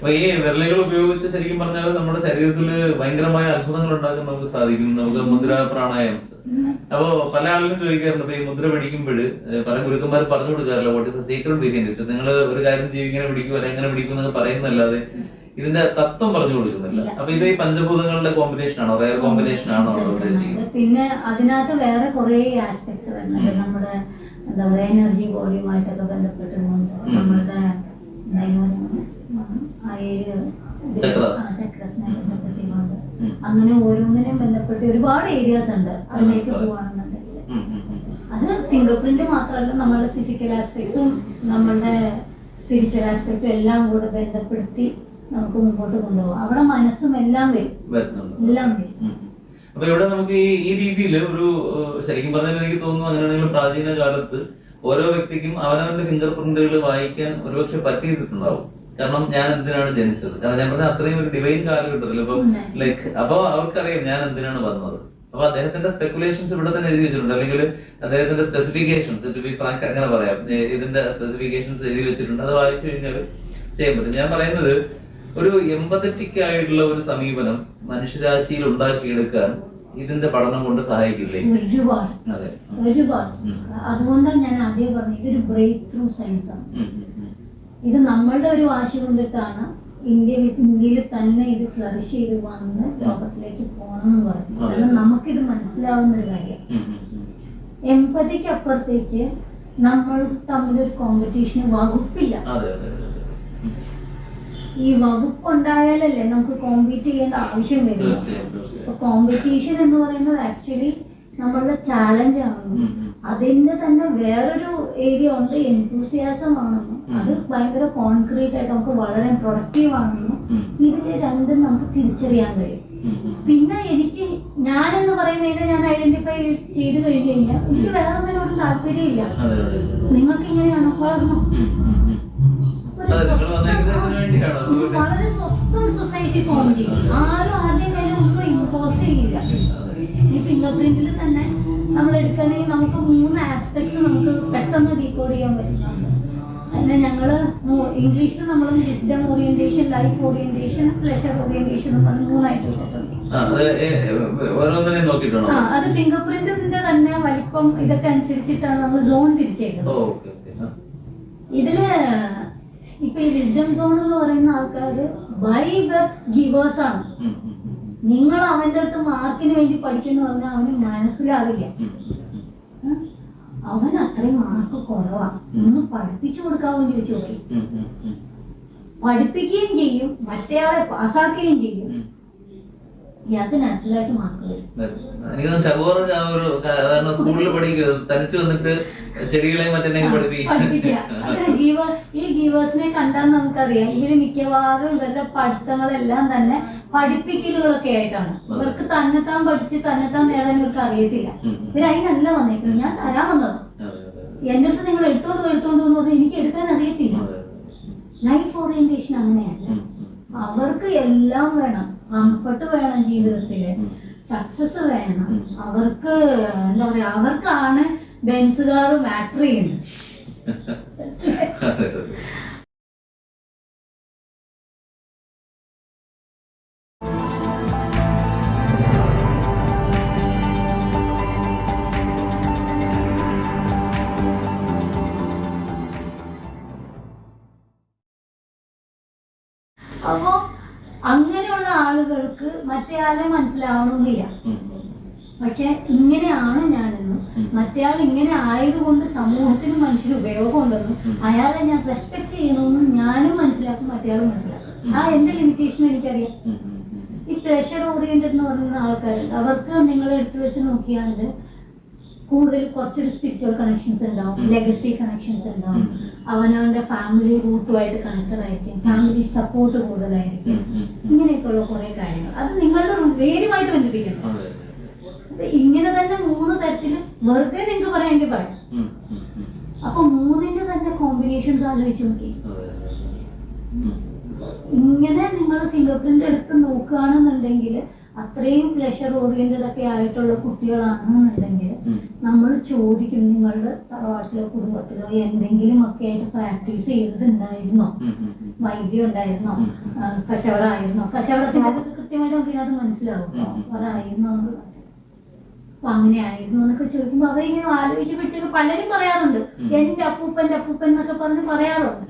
അപ്പൊ ഈ വിരലുകൾ ഉപയോഗിച്ച് ശരിക്കും പറഞ്ഞാൽ നമ്മുടെ ശരീരത്തിൽ ഭയങ്കരമായ അത്ഭുതങ്ങൾ ഉണ്ടാക്കാൻ നമുക്ക് സാധിക്കും. നമുക്ക് മുദ്ര പ്രാണായാംസ്. അപ്പോ പല ആളുകളും ചോദിക്കാറുണ്ട്, ഇപ്പൊ ഈ മുദ്ര പിടിക്കുമ്പോൾ പല ഗുരുക്കന്മാർ പറഞ്ഞു കൊടുക്കാറില്ല what is the secret behind it. നിങ്ങൾ ഒരു കാര്യം ഇങ്ങനെ പിടിക്കും അല്ലെങ്കിൽ എങ്ങനെ പിടിക്കും എന്നൊക്കെ പറയുന്നല്ലാതെ ഇതിന്റെ തത്വം പറഞ്ഞു കൊടുക്കുന്നില്ല. അപ്പൊ ഇത് ഈ പഞ്ചഭൂതങ്ങളുടെ കോമ്പിനേഷൻ ആണോ, റയർ കോമ്പിനേഷൻ ആണോ ഉദ്ദേശിക്കുന്നത്? പിന്നെ അതിനകത്ത് വേറെ കുറെ ആസ്പെക്ട്സ് വരുന്നുണ്ട്. നമ്മുടെ എന്താ പറയുക, എനർജി ബോഡിയുമായിട്ടൊക്കെ ബന്ധപ്പെട്ടുകൊണ്ട് നമ്മളുടെ ചക്രസിനെ ബന്ധപ്പെട്ടുകൊണ്ട് അങ്ങനെ ഓരോന്നിനെയും ബന്ധപ്പെട്ട് ഒരുപാട് ഏരിയാസ് ഉണ്ട്. അതിലേക്ക് പോവാണെന്നുണ്ടെങ്കിൽ അത് ഫിംഗർ പ്രിന്റ് മാത്രമല്ല, നമ്മളുടെ ഫിസിക്കൽ ആസ്പെക്ട്സും നമ്മളുടെ സ്പിരിച്വൽ ആസ്പെക്റ്റും എല്ലാം കൂടെ ബന്ധപ്പെടുത്തി നമുക്ക് മുമ്പോട്ട് കൊണ്ടുപോകാം. അവിടെ മനസ്സും എല്ലാം വരും. അപ്പൊ ഇവിടെ നമുക്ക് ഈ രീതിയിൽ ഒരു ശരിക്കും പറഞ്ഞാൽ എനിക്ക് തോന്നുന്നു അങ്ങനെയാണെങ്കിൽ പ്രാചീന കാലത്ത് ഓരോ വ്യക്തിക്കും അവനവന്റെ ഫിംഗർ പ്രിന്റുകൾ വായിക്കാൻ ഒരുപക്ഷെ പറ്റിയിട്ടുണ്ടാവും. കാരണം ഞാൻ എന്തിനാണ് ജനിച്ചത്, കാരണം ഞാൻ പറഞ്ഞ അത്രയും ഒരു ഡിവൈൻ കാലഘട്ടത്തിൽ ഇപ്പൊ അപ്പൊ അവർക്കറിയാം ഞാൻ എന്തിനാണ് വന്നത്. അപ്പൊ അദ്ദേഹത്തിന്റെ സ്പെക്കുലേഷൻസ് ഇവിടെ തന്നെ എഴുതി വെച്ചിട്ടുണ്ട്, അല്ലെങ്കിൽ അദ്ദേഹത്തിന്റെ സ്പെസിഫിക്കേഷൻസ്, ടു ബി ഫ്രാങ്ക് അങ്ങനെ പറയാം, ഇതിന്റെ സ്പെസിഫിക്കേഷൻസ് എഴുതി വെച്ചിട്ടുണ്ട്. അത് വായിച്ചു കഴിഞ്ഞാൽ ചെയ്യാൻ പറ്റും. ഞാൻ പറയുന്നത് ഒരു എമ്പതറ്റിക് ആയിട്ടുള്ള ഒരു സമീപനം മനുഷ്യരാശിയിൽ ഉണ്ടാക്കിയെടുക്കാൻ ഇതിന്റെ പഠനം കൊണ്ട് സഹായിക്കില്ലേ? ഒരുപാട്. അതുകൊണ്ടാണ് ഞാൻ ആദ്യം പറഞ്ഞത് ഇതൊരു ബ്രേക്ക് ത്രൂ സയൻസ് ആണ്. ഇത് നമ്മളുടെ ഒരു വാശി കൊണ്ടിട്ടാണ് ഇന്ത്യയിൽ തന്നെ ഇത് ഫ്ലറിഷ് ചെയ്ത് വന്ന് ലോകത്തിലേക്ക് പോകണം എന്ന് പറഞ്ഞു. കാരണം നമുക്കിത് മനസ്സിലാവുന്ന ഒരു കാര്യം, എമ്പതിക്ക് അപ്പുറത്തേക്ക് നമ്മൾ തമ്മിലൊരു കോമ്പറ്റീഷന് വകുപ്പില്ല. ഈ വകുപ്പ് ഉണ്ടായാലല്ലേ നമുക്ക് കോമ്പീറ്റ് ചെയ്യേണ്ട ആവശ്യം വരുന്നു. അപ്പൊ കോമ്പറ്റീഷൻ എന്ന് പറയുന്നത് ആക്ച്വലി നമ്മളുടെ ചാലഞ്ച് ആണെന്നും അതിന്റെ തന്നെ വേറൊരു ഏരിയ ഉണ്ട്, എൻതൂസിയാസം ആണെന്നും അത് ഭയങ്കര കോൺക്രീറ്റ് ആയിട്ട് നമുക്ക് വളരെ പ്രൊഡക്റ്റീവ് ആണെന്നും ഇതില് രണ്ടും നമുക്ക് തിരിച്ചറിയാൻ കഴിയും. പിന്നെ എനിക്ക് ഞാനെന്ന് പറയുന്നതിനെ ഞാൻ ഐഡന്റിഫൈ ചെയ്ത് കഴിഞ്ഞു കഴിഞ്ഞാൽ എനിക്ക് വേറെ ഒന്നിനോടും താല്പര്യമില്ല. നിങ്ങൾക്ക് ഇങ്ങനെയാണോ വളർന്നു? വളരെ സ്വസ്ഥം സൊസൈറ്റി ഫോം ചെയ്യും. ആരും ആരുടെ മേലെ ഒന്നും ഇമ്പോസ് ചെയ്യില്ല. ഈ ഫിംഗർ പ്രിന്റിൽ തന്നെ നമ്മൾ എടുക്കണമെങ്കിൽ നമുക്ക് 3 ആസ്പെക്ട്സ് നമുക്ക് പെട്ടെന്ന് ഡീകോഡ് ചെയ്യാൻ പറ്റുന്നുണ്ട്. അതിന് ഞങ്ങള് ഇംഗ്ലീഷിൽ നമ്മൾ wisdom orientation, life orientation, pleasure orientation എന്ന് പറഞ്ഞ് 3 ആയിട്ട് എടുത്തിട്ടുണ്ട്. അത് ഫിംഗർ പ്രിന്റിന്റെ തന്നെ വലിപ്പം ഇതൊക്കെ അനുസരിച്ചിട്ടാണ് നമ്മൾ സോൺ തിരിച്ചേക്കുന്നത്. ഇതില് ഇപ്പൊ ഈ വിസ്ഡം സോൺ എന്ന് പറയുന്ന ആൾക്കാര് ബൈ ബർത്ത് ഗിവേഴ്സ് ആണ്. നിങ്ങൾ അവന്റെ അടുത്ത് മാർക്കിന് വേണ്ടി പഠിക്കുന്നു പറഞ്ഞാൽ അവന് മനസ്സിലാവില്ല. അവൻ അത്രയും മാർക്ക് കുറവാ, ഒന്ന് പഠിപ്പിച്ചു കൊടുക്കാമെന്ന് ചോദിച്ചു നോക്കി. പഠിപ്പിക്കുകയും ചെയ്യും, മറ്റേയാളെ പാസ്സാക്കുകയും ചെയ്യും. ഇയാൾക്ക് നാച്ചുറലായിട്ട് മാർക്ക് വരും. സ്കൂളിൽ പഠിക്കുന്നത് തനിച്ച് വന്നിട്ട് ചെടികളെ ഈ ഗീവേഴ്സിനെ കണ്ടാൽ നമുക്കറിയാം ഇവര് മിക്കവാറും ഇവരുടെ പഠിത്തങ്ങളെല്ലാം തന്നെ പഠിപ്പിക്കലുകളൊക്കെ ആയിട്ടാണ്. ഇവർക്ക് തന്നെത്താൻ പഠിച്ച് തന്നെത്താൻ നേടാൻ ഇവർക്ക് അറിയത്തില്ല. ഇവർ അതിനല്ല വന്നേക്കുന്നത്, ഞാൻ തരാൻ വന്നത്. എന്റെ അടുത്ത് നിങ്ങൾ എടുത്തോണ്ട് എന്ന് പറഞ്ഞാൽ എനിക്ക് എടുക്കാൻ അറിയത്തില്ല. ലൈഫ് ഓറിയന്റേഷൻ അങ്ങനെയല്ല. അവർക്ക് എല്ലാം വേണം, കംഫർട്ട് വേണം, ജീവിതത്തില് സക്സസ് വേണം. അവർക്ക് എന്താ പറയാ, അവർക്കാണ് ബെൻസ് കാർ മാറ്റർ ചെയ്യുന്നത്. അപ്പോ അങ്ങനെയുള്ള ആളുകൾക്ക് മറ്റേ ആളെ മനസ്സിലാവണമെന്നില്ല. പക്ഷെ ഇങ്ങനെയാണ് ഞാനെന്നും മറ്റേയാൾ ഇങ്ങനെ ആയതുകൊണ്ട് സമൂഹത്തിന് മനുഷ്യന് ഉപയോഗം ഉണ്ടെന്നും അയാളെ ഞാൻ റെസ്പെക്ട് ചെയ്യണമെന്നും ഞാനും മനസ്സിലാക്കും, മറ്റേയാളും മനസ്സിലാക്കും. ആ എന്റെ ലിമിറ്റേഷൻ എനിക്കറിയാം. ഈ പ്ലഷർ ഓറിയന്റഡ് എന്ന് പറയുന്ന ആൾക്കാരുണ്ട്, അവർക്ക് നിങ്ങൾ എടുത്തു വെച്ച് നോക്കിയാൽ കൂടുതൽ കുറച്ചൊരു സ്പിരിച്വൽ കണക്ഷൻസ് ഉണ്ടാവും, ലെഗസി കണക്ഷൻസ് ഉണ്ടാവും, അവനവന്റെ ഫാമിലി റൂട്ടുമായിട്ട് കണക്റ്റഡ് ആയിരിക്കും, ഫാമിലി സപ്പോർട്ട് കൂടുതലായിരിക്കും. ഇങ്ങനെയൊക്കെയുള്ള കുറെ കാര്യങ്ങൾ അത് നിങ്ങളുടെ വേരുമായിട്ട് ബന്ധിപ്പിക്കുന്നു. ഇങ്ങനെ തന്നെ 3 തരത്തില് വെറുതെ നിങ്ങൾക്ക് പറയാമെങ്കിൽ പറയാം. അപ്പൊ 3ന്റെ തന്നെ കോമ്പിനേഷൻസ് ആലോചിച്ച് നോക്കി. ഇങ്ങനെ നിങ്ങൾ ഫിംഗർ പ്രിന്റ് എടുത്ത് നോക്കുകയാണെന്നുണ്ടെങ്കിൽ അത്രയും പ്ലഷർ ഓറിയന്റഡ് ഒക്കെ ആയിട്ടുള്ള കുട്ടികളാണെന്നുണ്ടെങ്കിൽ നമ്മൾ ചോദിക്കും, നിങ്ങളുടെ തറവാട്ടിലോ കുടുംബത്തിലോ എന്തെങ്കിലും ഒക്കെ ആയിട്ട് പ്രാക്ടീസ് ചെയ്തിട്ടുണ്ടായിരുന്നോ? വൈദ്യം ഉണ്ടായിരുന്നോ, കച്ചവടമായിരുന്നോ, കച്ചവടത്തിന്റെ കൃത്യമായിട്ട് നമുക്ക് ഇതിനകത്ത് മനസ്സിലാവും അതായിരുന്നു. അപ്പൊ അങ്ങനെ ആയിരുന്നു എന്നൊക്കെ ചോദിക്കുമ്പോ അവരിങ്ങനെ ആലോചിച്ച് പിടിച്ചൊക്കെ പലരും പറയാറുണ്ട്, എന്റെ അപ്പൂപ്പന്റെ അപ്പൂപ്പൻ എന്നൊക്കെ പറഞ്ഞ് പറയാറുണ്ട്.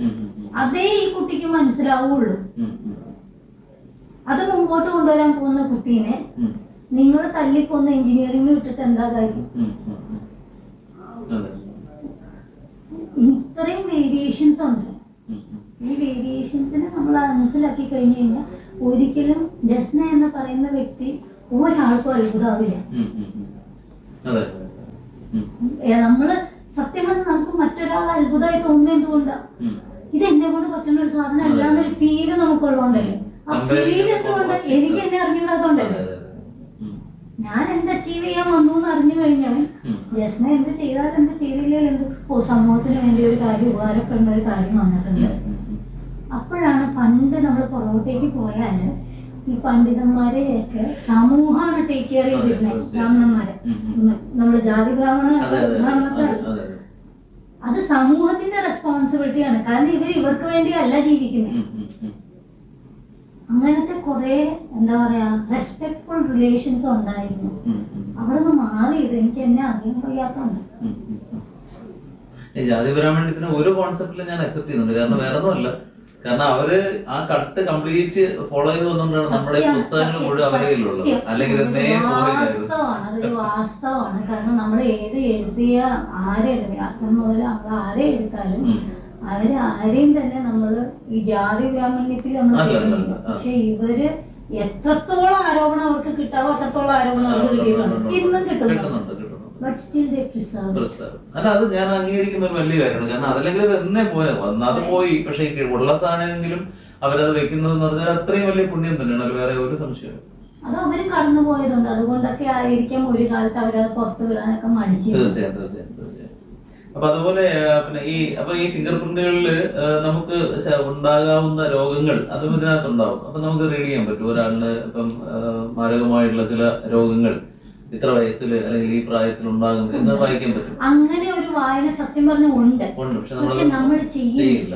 അതേ ഈ കുട്ടിക്ക് മനസ്സിലാവുള്ളൂ. അത് മുമ്പോട്ട് കൊണ്ടുവരാൻ പോകുന്ന കുട്ടീനെ നിങ്ങൾ തല്ലിക്കൊന്ന് എഞ്ചിനീയറിംഗ് വിട്ടിട്ട് എന്താ കാര്യം? ഇത്രയും വേരിയേഷൻസ് ഉണ്ട്. ഈ വേരിയേഷൻസിനെ നമ്മൾ മനസ്സിലാക്കി കഴിഞ്ഞു കഴിഞ്ഞാൽ ഒരിക്കലും ജസ്ന എന്ന് പറയുന്ന വ്യക്തി ഒരാൾക്കും അത്ഭുതമാവില്ല. നമ്മള് സത്യം പറഞ്ഞാൽ നമുക്ക് മറ്റൊരാൾ അത്ഭുതമായി തോന്നുന്നത് എന്തുകൊണ്ടാണ്? ഇത് എന്നെ കൊണ്ട് പറ്റുന്ന ഒരു സാധനം അല്ലാന്നൊരു ഫീല് നമുക്കുള്ളതുകൊണ്ടല്ലേ. ആ ഫീൽ എന്തുകൊണ്ട്? എനിക്ക് എന്നെ അറിഞ്ഞുകൂടാത്തോണ്ടല്ലേ. ഞാൻ എന്ത് അച്ചീവ് ചെയ്യാൻ വന്നു എന്ന് അറിഞ്ഞു കഴിഞ്ഞാൽ ജസ്ന എന്ത് ചെയ്താൽ എന്ത് ചെയ്തില്ലെങ്കിൽ എന്ത് സമൂഹത്തിന് വേണ്ടി ഒരു കാര്യം ഉപകാരപ്പെടുന്ന ഒരു കാര്യം വന്നിട്ടുണ്ട്. അപ്പോഴാണ് പണ്ട് നമ്മൾ പുറകോട്ടേക്ക് പോയാല് ഈ പണ്ഡിതന്മാരെയൊക്കെ സമൂഹമാണ് ടേക്ക് കെയർ ചെയ്തിരുന്നത്. ബ്രാഹ്മണന്മാരെ, നമ്മുടെ ജാതി ബ്രാഹ്മണത്തെ അത് സമൂഹത്തിന്റെ റെസ്പോൺസിബിലിറ്റിയാണ്. കാരണം ഇവർക്ക് വേണ്ടിയല്ല ജീവിക്കുന്നത്. അങ്ങനത്തെ കുറെ എന്താ പറയാ റെസ്പെക്ട്ഫുൾ റിലേഷൻസ് ഉണ്ടായിരുന്നു. അവിടെ നിന്ന് മാറിയത് എനിക്ക് എന്നെ അറിയാൻ കഴിയാത്തതുണ്ട്. ജാതി ബ്രാഹ്മണ്യത്തിന് ഒരു കോൺസെപ്റ്റിലും ഞാൻ അക്സെപ്റ്റ് ചെയ്യുന്നുണ്ട്. കാരണം വേറെ ഒന്നുമല്ല, കാരണം അവര് ആ കട്ട് കംപ്ലീറ്റ് ഫോളോ ചെയ്ത് വന്നുകൊണ്ടാണ് നമ്മുടെ പുസ്തകങ്ങൾ മുഴുവൻ അവരുടെ കയ്യിലുള്ളത്. അല്ലെങ്കിൽ വാസ്തവമാണ്, അതൊരു വാസ്തവമാണ്. കാരണം നമ്മൾ ഏത് എഴുതിയ ആരെഴുതി വ്യാസൻ മുതൽ നമ്മൾ ആരെ എടുത്താലും അവര് ആരെയും തന്നെ നമ്മള് ഈ ജാതി ബ്രാഹ്മണ്യത്തിൽ നമ്മൾ, പക്ഷെ ഇവര് എത്രത്തോളം ആരോപണം അവർക്ക് കിട്ടാവോ അത്രത്തോളം ആരോപണം അവർക്ക് കിട്ടിയിട്ടുണ്ട്, ഇന്നും കിട്ടുന്നുണ്ട്. അല്ല, അത് ഞാൻ അംഗീകരിക്കുന്ന ഒരു വലിയ കാര്യമാണ്. കാരണം അതല്ലെങ്കിൽ തന്നെ അത് പോയി. പക്ഷെ ഉള്ള സാധനമെങ്കിലും അവരത് വെക്കുന്നത് എന്ന് പറഞ്ഞാൽ അത്രയും വലിയ പുണ്യം തന്നെയാണ്. അത് വേറെ ഒരു സംശയം. അത് അവര് കടന്നു പോയതുണ്ട്. അതുകൊണ്ടൊക്കെ ആയിരിക്കാം ഒരു കാലത്ത് അവരത് പുറത്തു വിടാനൊക്കെ മടിച്ചു. തീർച്ചയായും. അപ്പൊ അതുപോലെ പിന്നെ ഈ ഫിംഗർ പ്രിന്റുകളില് നമുക്ക് ഉണ്ടാകാവുന്ന രോഗങ്ങൾ അതും ഇതിനകത്തുണ്ടാവും. അപ്പൊ നമുക്ക് റീഡ് ചെയ്യാൻ പറ്റും ഒരാളിന് ഇപ്പം മാരകമായിട്ടുള്ള ചില രോഗങ്ങൾ ഇത്ര വയസ്സിൽ അല്ലെങ്കിൽ ഈ പ്രായത്തിൽ ഉണ്ടാകുന്നത് എന്ന് വായിക്കാൻ പറ്റും. അങ്ങനെ ഒരു വായന സത്യം പറഞ്ഞ ഉണ്ട്. പക്ഷെ നമ്മൾ ചെയ്യില്ല.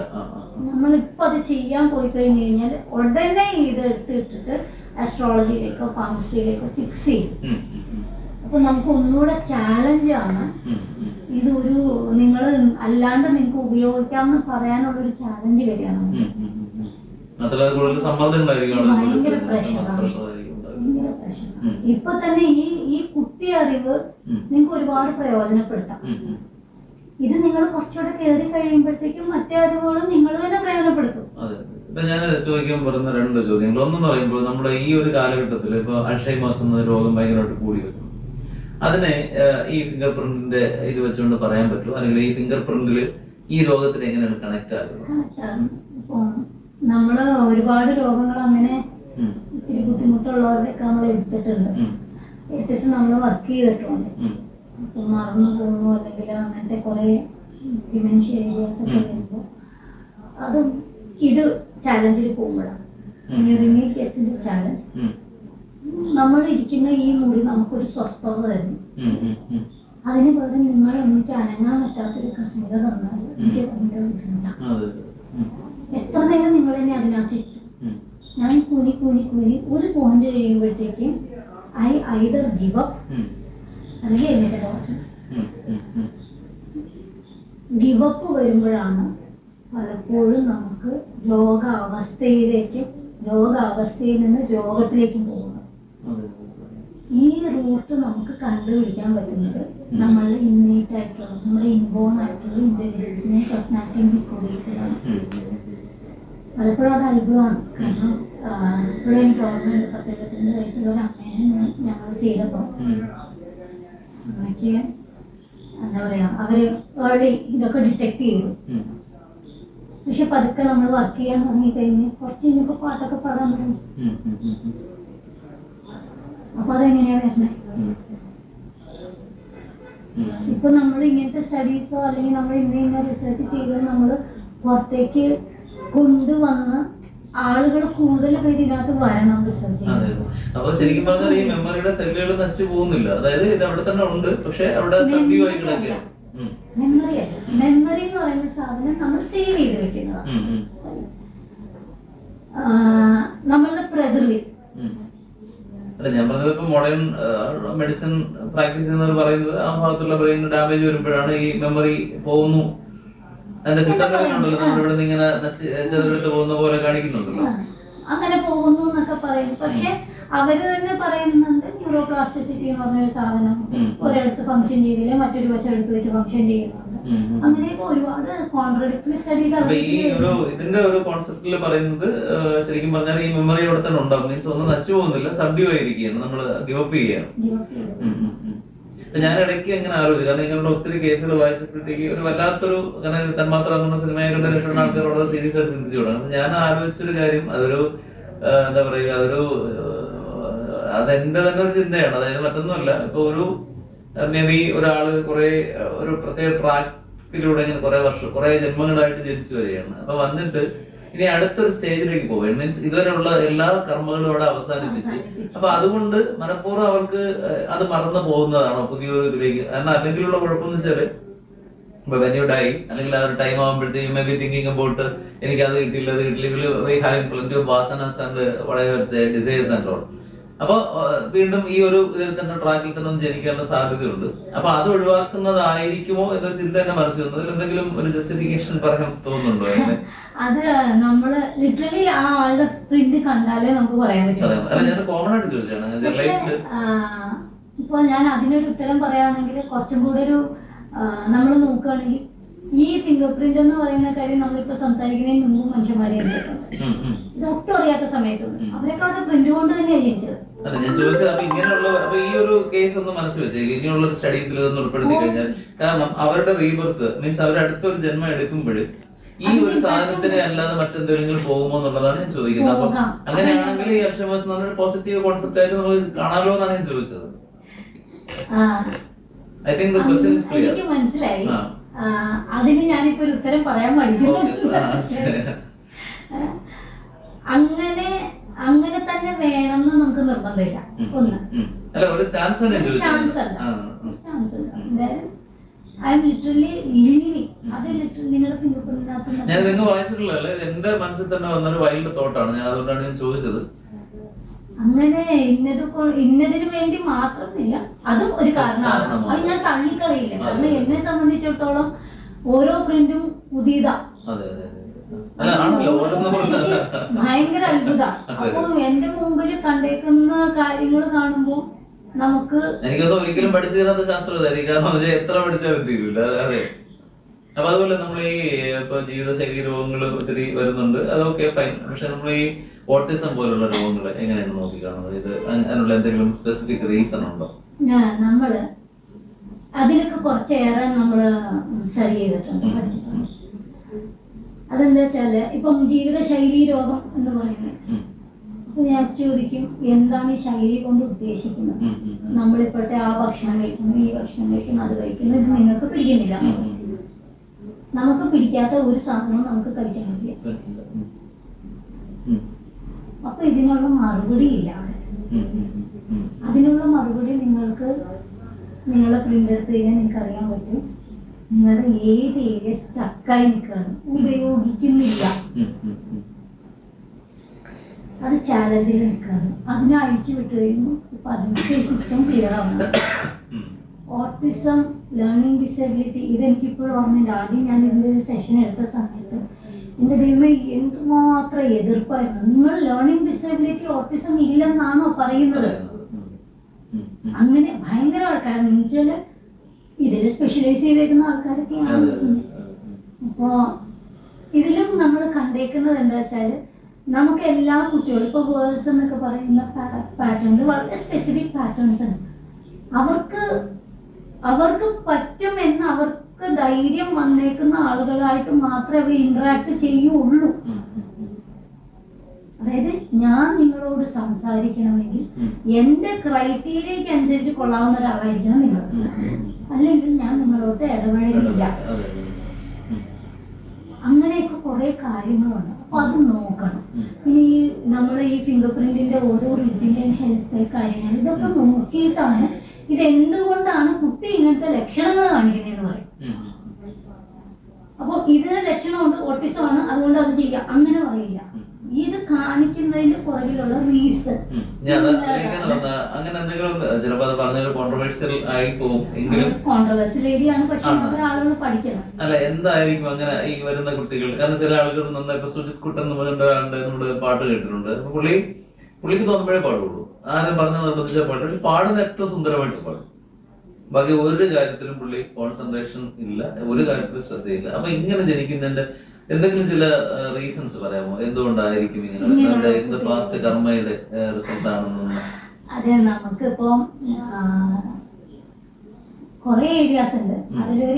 നമ്മളിപ്പോ അത് ചെയ്യാൻ പോയി കഴിഞ്ഞു കഴിഞ്ഞാൽ ഉടനെ ഇത് എടുത്തിട്ടിട്ട് ആസ്ട്രോളജിയിലേക്കോ പാമിസ്ട്രിയിലേക്കോ ഫിക്സ് ചെയ്യും. അപ്പൊ നമുക്ക് ഒന്നുകൂടെ ചാലഞ്ചാണ് ഇത്. ഒരു നിങ്ങൾ അല്ലാണ്ട് നിങ്ങൾക്ക് ഉപയോഗിക്കാമെന്ന് പറയാനുള്ളൊരു ചാലഞ്ച് വരികയാണ്. ഭയങ്കര പ്രശ്നമാണ്. ഇപ്പൊ തന്നെ ഈ കുട്ടി അറിവ് നിങ്ങൾക്ക് ഒരുപാട് പ്രയോജനപ്പെടുത്താം. ഇത് നിങ്ങൾ കുറച്ചുകൂടെ കയറി കഴിയുമ്പോഴത്തേക്കും മറ്റേ അറിവുകളും നിങ്ങൾ തന്നെ പ്രയോജനപ്പെടുത്തും. ഇപ്പൊ ഞാൻ ചോദിക്കാൻ പറയുന്ന രണ്ട് ചോദ്യങ്ങൾ. ഒന്നെന്ന് പറയുമ്പോൾ നമ്മുടെ ഈ ഒരു കാലഘട്ടത്തിൽ ഇപ്പൊ അൾഷൈമേഴ്സ് എന്ന രോഗം ഭയങ്കരമായിട്ട് കൂടി വരുന്നു. അതിനെ ഈ ഫിംഗർ പ്രിന്റിന്റെ ഇത് വെച്ചുകൊണ്ട് പറയാൻ പറ്റുമോ? അല്ലെങ്കിൽ ഈ ഫിംഗർ പ്രിന്റിൽ ഈ രോഗത്തിന് എങ്ങനെയാണ് കണക്ട് ആകുന്നത്? നമ്മള് ഒരുപാട് രോഗങ്ങൾ അങ്ങനെ ഇത്തിരി ബുദ്ധിമുട്ടുള്ളവരൊക്കെ നമ്മൾ എടുത്തിട്ട് നമ്മൾ വർക്ക് ചെയ്തിട്ടുണ്ട്. ഇപ്പൊ മറന്നു പോകുന്നു അല്ലെങ്കിൽ അങ്ങനത്തെ കുറെ ഡിമെൻഷ്യ ഏരിയാസ് ഒക്കെ വരുമ്പോൾ അത് ഇത് ചാലഞ്ചിൽ പോകുമ്പോഴാണ് ചാലഞ്ച്. നമ്മൾ ഇരിക്കുന്ന ഈ മുറി നമുക്കൊരു സ്വസ്ഥത തരുന്നു. അതിന് പകരം നിങ്ങൾ എനിക്ക് അനങ്ങാൻ പറ്റാത്തൊരു കസേര തന്നാൽ എനിക്ക് ഭയങ്കര ബുദ്ധിമുട്ടാണ്. എത്ര നേരം നിങ്ങൾ തന്നെ അതിനകത്ത് ഇട്ടു ഞാൻ കുനി ഒരു പോയിന്റ് കഴിയുമ്പോഴത്തേക്കും ഐ ഐദർ ഗിവ് അപ്പ് അല്ലെങ്കിൽ എന്നിട്ട് ഗിവ് അപ്പ് വരുമ്പോഴാണ് പലപ്പോഴും നമുക്ക് രോഗാവസ്ഥയിൽ നിന്ന് രോഗത്തിലേക്കും പോകുന്നത്. ഈ റൂട്ട് നമുക്ക് കണ്ടുപിടിക്കാൻ പറ്റുന്നത് നമ്മളുടെ ഇന്നേറ്റ് ആയിട്ടുള്ള നമ്മുടെ ഇൻബോൺ ആയിട്ടുള്ള ഇന്റലിജൻസിനെ പേഴ്സണാലിറ്റി കൂടിയിട്ടാണ്. പലപ്പോഴും അത് അത്ഭുതമാണ്. കാരണം ഇപ്പോഴും എനിക്ക് ഓർമ്മയുണ്ട്, 10-25 വയസ്സുള്ള ഒരു അമ്മേനെ ഞങ്ങൾ ചെയ്തപ്പോൾ അമ്മയ്ക്ക് എന്താ പറയാ അവര് ഏർലി ഇതൊക്കെ ഡിറ്റക്ട് ചെയ്തു. പക്ഷെ പതുക്കെ നമ്മൾ വർക്ക് ചെയ്യാൻ തുടങ്ങിക്കഴിഞ്ഞ് കുറച്ച് കഴിഞ്ഞപ്പോ പാട്ടൊക്കെ പാടാൻ തുടങ്ങി. അപ്പൊ അതെങ്ങനെയാ വരുന്നത്? ഇപ്പൊ നമ്മൾ ഇങ്ങനത്തെ സ്റ്റഡീസോ അല്ലെങ്കിൽ നമ്മൾ ഇന്ന റിസർച്ച് ചെയ്തോ നമ്മൾ പുറത്തേക്ക് കൊണ്ടുവന്ന് ആളുകൾ കൂടുതൽ പേര് ഇതിനകത്ത് വരണം റിസർച്ച് ചെയ്യാൻ. അപ്പൊ ശരിക്കും പറഞ്ഞാൽ ഈ മെമ്മറിയുടെ സെല്ലുകൾ നശിച്ചു പോകുന്നില്ല. അതായത് ഇത് അവിടെ തന്നെ ഉണ്ട്, പക്ഷെ അവിടെ മെമ്മറി എന്ന് പറയുന്ന സാധനം നമ്മൾ സേവ് ചെയ്ത് വെക്കുന്നതാണ്. നമ്മളുടെ പ്രകൃതി. അല്ല, ഞാൻ പറഞ്ഞത് ഇപ്പൊ മോഡേൺ മെഡിസിൻ പ്രാക്ടീസ് ചെയ്യുന്നവർ പറയുന്നത് ആ ഭാഗത്തുള്ള ബ്രെയിനിന് ഡാമേജ് വരുമ്പോഴാണ് ഈ മെമ്മറി പോകുന്നു. അതിന്റെ ചിത്രങ്ങളുണ്ടല്ലോ നമ്മുടെ ഇവിടെ നിന്ന് ഇങ്ങനെ ചെറുതെടുത്ത് പോകുന്ന പോലെ കാണിക്കുന്നുണ്ടല്ലോ, അങ്ങനെ പോകുന്നു എന്നൊക്കെ പറയും. പക്ഷെ അവര് തന്നെ പറയുന്നുണ്ട് ന്യൂറോപ്ലാസ്റ്റിസിറ്റി എന്ന് പറഞ്ഞൊരു സാധനം ഒരിടത്ത് ഫംഗ്ഷൻ ചെയ്തില്ല മറ്റൊരു വശം എടുത്ത് വെച്ച് ഫംഗ്ഷൻ ചെയ്യുന്നുണ്ട്. അങ്ങനെയൊക്കെ ഒരുപാട് കോൺട്രഡിക്ടറി സ്റ്റഡീസ്. ഇതിന്റെ ഒരു കോൺസെപ്റ്റിൽ പറയുന്നത് ശരിക്കും പറഞ്ഞാൽ ഈ മെമ്മറി അവിടെ തന്നെ ഉണ്ടാവും. മീൻസ് ഒന്നും നശിച്ചു പോകുന്നില്ല, സബ്ഡ്യൂ ആയിരിക്കുകയാണ്, നമ്മൾ ഗിവപ്പ് ചെയ്യുകയാണ്. ഞാൻ ഇടയ്ക്ക് അങ്ങനെ ആലോചിച്ചു, കാരണം ഇങ്ങനെയുള്ള ഒത്തിരി കേസുകൾ വായിച്ചപ്പോഴത്തേക്ക് ഒരു വല്ലാത്തൊരു കാരണം തന്മാത്ര എന്നുള്ള സിനിമയെ കണ്ട രക്ഷപ്പെട്ട ആൾക്കാർ വളരെ സീരിയസ് ആയിട്ട് ചിന്തിച്ചു തുടങ്ങും. ഞാൻ ആലോചിച്ചൊരു കാര്യം, അതൊരു എന്താ പറയുക, അതെന്റെ തന്നെ ഒരു ചിന്തയാണ്. അതായത് മറ്റൊന്നുമല്ല, ഇപ്പൊ ഒരു മേ ബി ഒരാള് ഒരു പ്രത്യേക ട്രാക്കിലൂടെ ഇങ്ങനെ കുറെ ജന്മങ്ങളായിട്ട് ജനിച്ചു വരികയാണ്. അപ്പൊ വന്നിട്ട് ഇനി അടുത്തൊരു സ്റ്റേജിലേക്ക് പോവുക, മീൻസ് ഇതുവരെയുള്ള എല്ലാ കർമ്മങ്ങളും അവിടെ അവസാനിപ്പിച്ച്, അപ്പൊ അതുകൊണ്ട് മനഃപൂർവ്വം അവർക്ക് അത് മറന്നു പോകുന്നതാണോ പുതിയൊരു ഇതിലേക്ക്? കാരണം അല്ലെങ്കിലുള്ള കുഴപ്പമെന്ന് വെച്ചാല് ഇപ്പൊ വെൻ യു ഡൈ, അല്ലെങ്കിൽ ആ ഒരു ടൈം ആകുമ്പോഴത്തേക്ക് മേ ബി തിങ്കിങ് അബൌട്ട് എനിക്ക് അത് കിട്ടിയില്ല, അത് കിട്ടില്ലെങ്കിൽ having plenty of vasanas and desires and all. അപ്പൊ വീണ്ടും ഈ ഒരു ഇതിൽ തന്നെ ട്രാക്കിൽ തന്നെ ജനിക്കാനുള്ള സാധ്യതയുണ്ട്. അപ്പൊ അത് ഒഴിവാക്കുന്നതായിരിക്കുമോ എന്നൊരു ചിന്ത തന്നെ മനസ്സിൽ വന്നു. അതിൽ എന്തെങ്കിലും ഒരു ജസ്റ്റിഫിക്കേഷൻ പറയാൻ തോന്നുന്നുണ്ടോ? അത് നമ്മള് ലിറ്ററലി ആ ആളുടെ പ്രിന്റ് കണ്ടാലേ നമുക്ക് പറയാൻ പറ്റും. അല്ല, ഞാൻ കോമൺ ആയിട്ട് ചോദിച്ചാണ്. ഇപ്പൊ ഞാൻ അതിനൊരു ഉത്തരം പറയുകയാണെങ്കിൽ കുറച്ചും കൂടെ ഒരു നമ്മൾ നോക്കുകയാണെങ്കിൽ ഈ ഫിംഗർ പ്രിന്റ് എന്ന് പറയുന്ന കാര്യം നമ്മളിപ്പോ സംസാരിക്കുന്നതിന് മുമ്പ് മനുഷ്യന്മാരെ ഇത് ഒട്ടും അറിയാത്ത സമയത്തുണ്ട്. അവരൊക്കെ അവരുടെ പ്രിന്റ് കൊണ്ട് തന്നെയാണ് ജനിച്ചത്. അല്ല, ഞാൻ ചോദിച്ചത് അപ്പൊ ഇങ്ങനെയുള്ള ഈ ഒരു കേസ് ഒന്ന് മനസ്സിൽ വെച്ചേക്ക്, ഇനിയുള്ള സ്റ്റഡീസിൽ ഇതൊന്ന് ഉൾപ്പെടുത്തി കഴിഞ്ഞാൽ. കാരണം അവരുടെ റീബർത്ത് മീൻസ് അവർ അടുത്തൊരു ജന്മം എടുക്കുമ്പോൾ ഈ ഒരു സാധനത്തിന് അല്ലാതെ മറ്റെന്തെങ്കിലും പോകുമോ എന്നുള്ളതാണ് ഞാൻ ചോദിക്കുന്നത്. അപ്പൊ അങ്ങനെയാണെങ്കിൽ ഈ അൽഷൈമേഴ്സ് എന്ന് പറഞ്ഞ പോസിറ്റീവ് കോൺസെപ്റ്റ് ആയിട്ട് നമ്മൾ കാണാമല്ലോ എന്നാണ് ഞാൻ ചോദിച്ചത്. I think the question is clear. എനിക്ക് മനസ്സിലായി. അതിന് ഞാനിപ്പോ ഒരു ഉത്തരം പറയാൻ പഠിക്കുന്നു. അങ്ങനെ തന്നെ വേണമെന്ന് നമുക്ക് നിർബന്ധമില്ല. ഒന്ന് ചാൻസ് അല്ല. I M literally living. അത് ലിറ്ററലി നിങ്ങളുടെ ഫിംഗർ പ്രിന്റിനകത്ത് ഞാൻ നിങ്ങൾ വായിച്ചിട്ടുള്ളതല്ല, എന്റെ മനസ്സിൽ തന്നെ വന്നൊരു വൈൽഡ് തോട്ടാണ്. ഞാൻ അതുകൊണ്ടാണ് ഞാൻ ചോദിച്ചത്. അങ്ങനെ ഇന്നതിന് വേണ്ടി മാത്രമില്ല, അതും ഒരു കാരണമാണ്. അത് ഞാൻ തള്ളിക്കളയില്ല. കാരണം എന്നെ സംബന്ധിച്ചിടത്തോളം ഓരോ പ്രിന്റും പുതിയതാ, ഭയങ്കര അത്ഭുത. അപ്പൊ എന്റെ മുമ്പിൽ കണ്ടേക്കുന്ന കാര്യങ്ങൾ കാണുമ്പോ നമുക്ക് എനിക്കത് ഒരിക്കലും പഠിച്ചു തരാത്ത ശാസ്ത്രമായിരിക്കും. കാരണം എത്ര പഠിച്ചാലും തീരൂല. അതെ. അപ്പൊ അതുപോലെ നമ്മൾ ഈ ഇപ്പൊ ജീവിതശൈലി രോഗങ്ങൾ ഒത്തിരി വരുന്നുണ്ട്, അതൊക്കെ ഫൈൻ. പക്ഷെ നമ്മൾ ഈ ഓട്ടിസം പോലുള്ള രോഗങ്ങൾ എങ്ങനെയാണ് നോക്കിക്കാണുന്നത്? ഇത് അതിനുള്ള എന്തെങ്കിലും സ്പെസിഫിക് റീസൺ ഉണ്ടോ? നമ്മള് അതിലൊക്കെ കുറച്ചേറെ നമ്മള് സ്റ്റഡി ചെയ്തിട്ടുണ്ട്, പഠിച്ചിട്ടുണ്ട്. അതെന്താ വെച്ചാല് ഇപ്പം ജീവിതശൈലി രോഗം എന്ന് പറയുന്നത്, അപ്പൊ ഞാൻ ചോദിക്കും എന്താണ് ഈ ശൈലി കൊണ്ട് ഉദ്ദേശിക്കുന്നത്? നമ്മളിപ്പോഴത്തെ ആ ഭക്ഷണം കഴിക്കുന്നു, ഈ ഭക്ഷണം കഴിക്കുന്നു, അത് കഴിക്കുന്നു, ഇത് നിങ്ങൾക്ക് പിടിക്കുന്നില്ല. നമുക്ക് പിടിക്കാത്ത ഒരു സാധനവും നമുക്ക് കഴിക്കാൻ പറ്റില്ല. അപ്പൊ ഇതിനുള്ള മറുപടി ഇല്ല. അതിനുള്ള മറുപടി നിങ്ങൾക്ക് നിങ്ങളെ പ്രിന്റ് എടുത്ത് കഴിഞ്ഞാൽ നിങ്ങൾക്ക് അറിയാൻ പറ്റും. നിങ്ങളുടെ ഏത് ഏരിയ സ്റ്റക്കായി നിൽക്കുകയാണ്, ഉപയോഗിക്കുന്നില്ല, അത് ചാലഞ്ചിൽ നിൽക്കുകയാണ്. അതിനെ അഴിച്ചു വിട്ടു കഴിയുമ്പോൾ ഇപ്പൊ അതിന്റെ സിസ്റ്റം ക്ലിയർ ആവുന്നത്. ഓട്ടിസം, ലേണിംഗ് ഡിസബിലിറ്റി, ഇതെനിക്കിപ്പോഴും ഓർമ്മയുണ്ട്. ആദ്യം ഞാൻ ഇതിൻ്റെ ഒരു സെഷൻ എടുത്ത സമയത്ത് എൻ്റെ ദൈവമേ എന്തുമാത്രം എതിർപ്പായിരുന്നു. നിങ്ങൾ ലേണിംഗ് ഡിസബിലിറ്റി ഓട്ടിസം ഇല്ലെന്നാണോ പറയുന്നത്? അങ്ങനെ ഭയങ്കര ആൾക്കാരെന്ന് വെച്ചാൽ ഇതില് സ്പെഷ്യലൈസ് ചെയ്തേക്കുന്ന ആൾക്കാരൊക്കെയാണ്. അപ്പോ ഇതിലും നമ്മൾ കണ്ടേക്കുന്നത് എന്താ വെച്ചാല് നമുക്ക് എല്ലാ കുട്ടികളും ഇപ്പൊ വേൾഡ്സ് എന്നൊക്കെ പറയുന്ന പാറ്റേണിൽ വളരെ സ്പെസിഫിക് പാറ്റേൺസ് ഉണ്ട്. അവർക്ക് പറ്റുമെന്ന് അവർക്ക് ധൈര്യം വന്നേക്കുന്ന ആളുകളായിട്ട് മാത്രമേ അവർ ഇന്ററാക്ട് ചെയ്യുള്ളൂ. അതായത് ഞാൻ നിങ്ങളോട് സംസാരിക്കണമെങ്കിൽ എന്റെ ക്രൈറ്റീരിയക്ക് അനുസരിച്ച് കൊള്ളാവുന്ന ഒരാളായിരിക്കണം നിങ്ങൾ, അല്ലെങ്കിൽ ഞാൻ നിങ്ങളോട് ഇടപഴകില്ല. അങ്ങനെയൊക്കെ കുറെ കാര്യങ്ങളുണ്ട്. അപ്പൊ അത് നോക്കണം. പിന്നെ ഈ നമ്മുടെ ഈ ഫിംഗർ പ്രിന്റിന്റെ ഓരോ റിജിന്റെ ഹെൽത്ത് കാര്യങ്ങൾ ഇതൊക്കെ നോക്കിയിട്ടാണ് ഇതെന്തുകൊണ്ടാണ് കുട്ടി ഇങ്ങനത്തെ ലക്ഷണങ്ങൾ കാണിക്കുന്നതെന്ന് പറയും. അപ്പൊ ഇതിന് ലക്ഷണമുണ്ട്, ഓട്ടിസം ആണ്, അതുകൊണ്ട് അത് ചെയ്യാം, അങ്ങനെ പറയില്ല. ഇത് കാണിക്കുന്നതിന് പുറകിലുള്ള റീസൺ. അങ്ങനെ എന്തെങ്കിലും ചിലപ്പോ അത് പറഞ്ഞൊരു കോൺട്രവേഴ്സ്യൽ ആയി പോകും എങ്കിലും കോൺട്രവേഴ്സ്യൽ ഏരിയ ആണ്, പക്ഷെ ആളുകൾ പഠിക്കണം. അല്ല എന്തായിരിക്കും അങ്ങനെ ഈ വരുന്ന കുട്ടികൾ? കാരണം ചില ആളുകൾ നന്നായി ഇപ്പൊ സുജിത് കുട്ടൻ എന്ന് പറഞ്ഞ ഒരാളുടെ നമ്മുടെ പാട്ട് കേട്ടിട്ടുണ്ട്. പുള്ളിക്ക് തോന്നുമ്പോഴേ പാടുള്ളൂ, ആരും പറഞ്ഞ നിർബന്ധിച്ച പാട്ട്. പക്ഷെ പാടുന്ന ഏറ്റവും സുന്ദരമായിട്ട് പാടും. ബാക്കി ഒരു കാര്യത്തിലും പുള്ളി കോൺസെൻട്രേഷൻ ഇല്ല, ഒരു കാര്യത്തിലും ശ്രദ്ധയില്ല. അപ്പൊ ഇങ്ങനെ ജനിക്കുന്നതിന്റെ എന്തെങ്കിലും ചില റീസൺസ് പറയാമോ? എന്തുകൊണ്ടായിരിക്കും ഇങ്ങനെ? എന്ത് പാസ്റ്റ് കർമ്മയുടെ റിസൾട്ട് ആണെന്ന്? അതെ, നമുക്കിപ്പോ കുറെ ഏരിയാസ് ഉണ്ട്.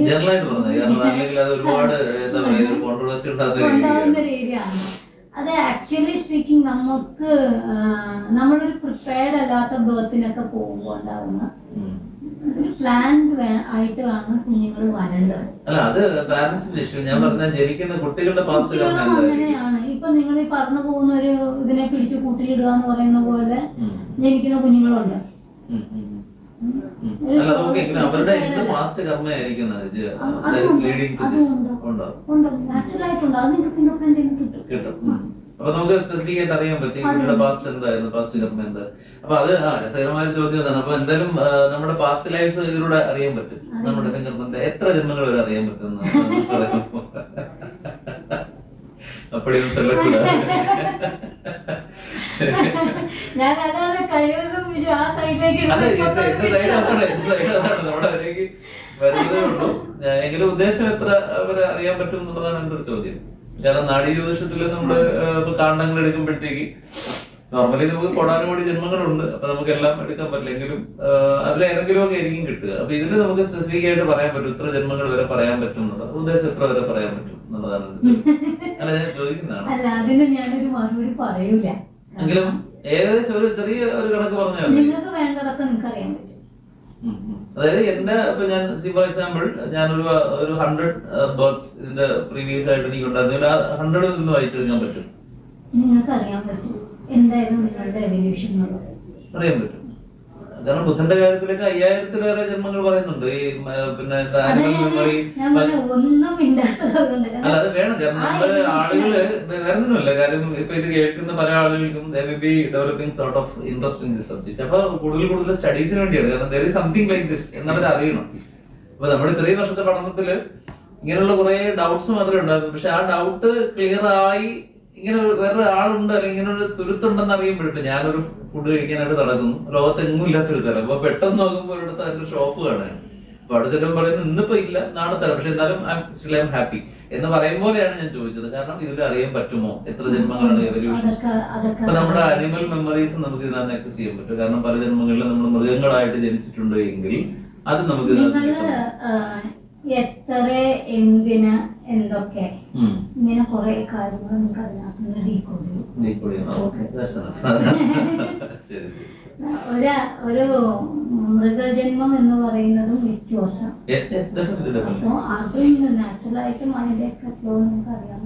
ജനറലായിട്ട് പറഞ്ഞത്, അല്ലെങ്കിൽ അത് ഒരുപാട് എന്താ പറയുക കോൺട്രവേഴ്സി ഉണ്ടാകുന്ന ഒരു ഏരിയ ആണ് അത്. ആക്ച്വലി സ്പീക്കിംഗ്, നമ്മളൊരു പ്രിപ്പയർഡ് അല്ലാത്ത ബർത്തിനൊക്കെ പോകുമ്പോൾ ഉണ്ടാകുന്ന ഒരു പ്ലാൻഡ് ആയിട്ടാണ് കുഞ്ഞുങ്ങൾ വരേണ്ടത്. അങ്ങനെയാണ്. ഇപ്പൊ നിങ്ങൾ ഈ പറഞ്ഞു പോകുന്ന ഒരു ഇതിനെ പിടിച്ച് കൂട്ടിലിടുക എന്ന് പറയുന്ന പോലെ ജനിക്കുന്ന കുഞ്ഞുങ്ങളുണ്ട്. നാച്ചുറൽ ആയിട്ടുണ്ട്. അത് നിങ്ങൾക്ക് ഫിംഗർ പ്രിന്റിന് കിട്ടും. അപ്പൊ നമുക്ക് സ്പെസിഫിക് ആയിട്ട് അറിയാൻ പറ്റും ഇവരുടെ പാസ്റ്റ് എന്തായിരുന്നു, പാസ്റ്റ് കർമ്മ എന്താ. അപ്പൊ അത് രസകരമായ ചോദ്യം അതാണ്. അപ്പൊ എന്തായാലും നമ്മുടെ പാസ്റ്റ് ലൈഫ്സ് ഇതിലൂടെ അറിയാൻ പറ്റും. നമ്മുടെ ഫിംഗർ എത്ര ജന്മങ്ങൾ വരെ അറിയാൻ പറ്റും. അപ്പടിയൊന്നും സെലക്ട് ഞാൻ അതാണ് കഴിവതും ആ സൈഡിലേക്ക് നമ്മുടെ അതിലേക്ക് വരുന്നതേ ഉള്ളൂ. എങ്കിലും ഉദ്ദേശം എത്ര അവരെ അറിയാൻ പറ്റും എന്നുള്ളതാണ് എന്റെ ഒരു ചോദ്യം. കാരണം നാഡീ ജ്യോതിഷത്തില് നമ്മള് ഇപ്പൊ കാണ്ഡങ്ങൾ എടുക്കുമ്പോഴത്തേക്ക് നോർമലി നമുക്ക് കോടാനുകോടി ജന്മങ്ങളുണ്ട്. അപ്പൊ നമുക്ക് എല്ലാം എടുക്കാൻ പറ്റില്ല, എങ്കിലും അതിലേതെങ്കിലും ഒക്കെ ആയിരിക്കും കിട്ടുക. അപ്പൊ ഇതില് നമുക്ക് സ്പെസിഫിക് ആയിട്ട് പറയാൻ പറ്റും ഇത്ര ജന്മങ്ങൾ വരെ പറയാൻ പറ്റും എന്നുള്ളത്. ഉദ്ദേശം എത്ര വരെ പറയാൻ പറ്റും എന്നുള്ളതാണ് അല്ല ഞാൻ ചോദിക്കുന്നതാണ്. അല്ല, അതിന് ഞാനൊരു മറുപടി പറയൂല. എങ്കിലും ഏകദേശം ഒരു ചെറിയ ഒരു കണക്ക് പറഞ്ഞാൽ നിങ്ങൾക്ക് വേണ്ടതൊക്കെ നിങ്ങൾക്ക് അറിയാൻ പറ്റും. അതായത് എന്റെ ഇപ്പൊ ഞാൻ ഫോർ എക്സാമ്പിൾ ഞാനൊരു 100 ബർഡ്സ് ഇതിന്റെ പ്രീവിയസ് ആയിട്ട് എനിക്ക് ഉണ്ടായിരുന്നു. 100 നിന്ന് വായിച്ചെടുക്കാൻ പറ്റും. നിങ്ങൾക്ക് അറിയാൻ പറ്റും എന്തായിരുന്നു നിങ്ങളുടെ എവല്യൂഷൻ എന്നുള്ളത് അറിയാൻ പറ്റും. കാരണം ബുദ്ധന്റെ കാര്യത്തിലൊക്കെ 5000-ലേറെ ജന്മങ്ങൾ പറയുന്നുണ്ട്. ഈ പിന്നെ മെമ്മറി അല്ല അത് വേണം. കാരണം നമ്മള് ആളുകള് വേറൊന്നുമല്ല. കാര്യം ഇപ്പൊ ഇത് കേൾക്കുന്ന പല ആളുകൾക്കും developing sort of interest in this subject. അപ്പൊ കൂടുതൽ സ്റ്റഡീസിന് വേണ്ടിയാണ്. കാരണം there is something like this എന്നവർ അറിയണം. അപ്പൊ നമ്മുടെ ഇത്രയും വർഷത്തെ പഠനത്തില് ഇങ്ങനെയുള്ള കുറെ ഡൗട്ട്സ് മാത്രമേ ഉണ്ടായിരുന്നു. പക്ഷെ ആ ഡൗട്ട് ക്ലിയർ ആയി ഇങ്ങനെ വേറെ ആളുണ്ട് അല്ലെങ്കിൽ ഇങ്ങനെ ഒരു തുരുത്തുണ്ടെന്ന് അറിയുമ്പോഴേ ഞാനൊരു ഫുഡ് കഴിക്കാനായിട്ട് നടക്കുന്നു, ലോകത്തെങ്ങും ഇല്ലാത്തൊരു സ്ഥലം. അപ്പൊ പെട്ടെന്ന് നോക്കുമ്പോൾ ഒരിടത്ത് അതിന്റെ ഷോപ്പ് കാണാൻ. അപ്പൊ അവിടെ ചെല്ലുമ്പോൾ പറയുന്നത് ഇന്നിപ്പോ ഇല്ല, നാളെ തരാം, പക്ഷെ എന്നാലും ഐ എം ഹാപ്പി എന്ന് പറയും പോലെയാണ് ഞാൻ ചോദിച്ചത്. കാരണം ഇതിൽ അറിയാൻ പറ്റുമോ എത്ര ജന്മങ്ങളാണ് എവല്യൂഷൻ. അപ്പൊ നമ്മുടെ അനിമൽ മെമ്മറീസ് നമുക്ക് ഇതിനകത്ത് ആക്സസ് ചെയ്യാൻ പറ്റും. കാരണം പല ജന്മങ്ങളിലും നമ്മൾ മൃഗങ്ങളായിട്ട് ജനിച്ചിട്ടുണ്ട് എങ്കിൽ അത് നമുക്ക് എത്ര എന്തിന് എന്തൊക്കെ ഇങ്ങനെ കുറെ കാര്യങ്ങൾ നമുക്ക് അതിനകത്ത് ഒരു മൃഗജന്മം എന്ന് പറയുന്നതും വിശ്വാസം. അപ്പൊ അതും നാച്ചുറലായിട്ടും അതിന്റെയൊക്കെ ഫ്ലോ നമുക്ക് അറിയാം.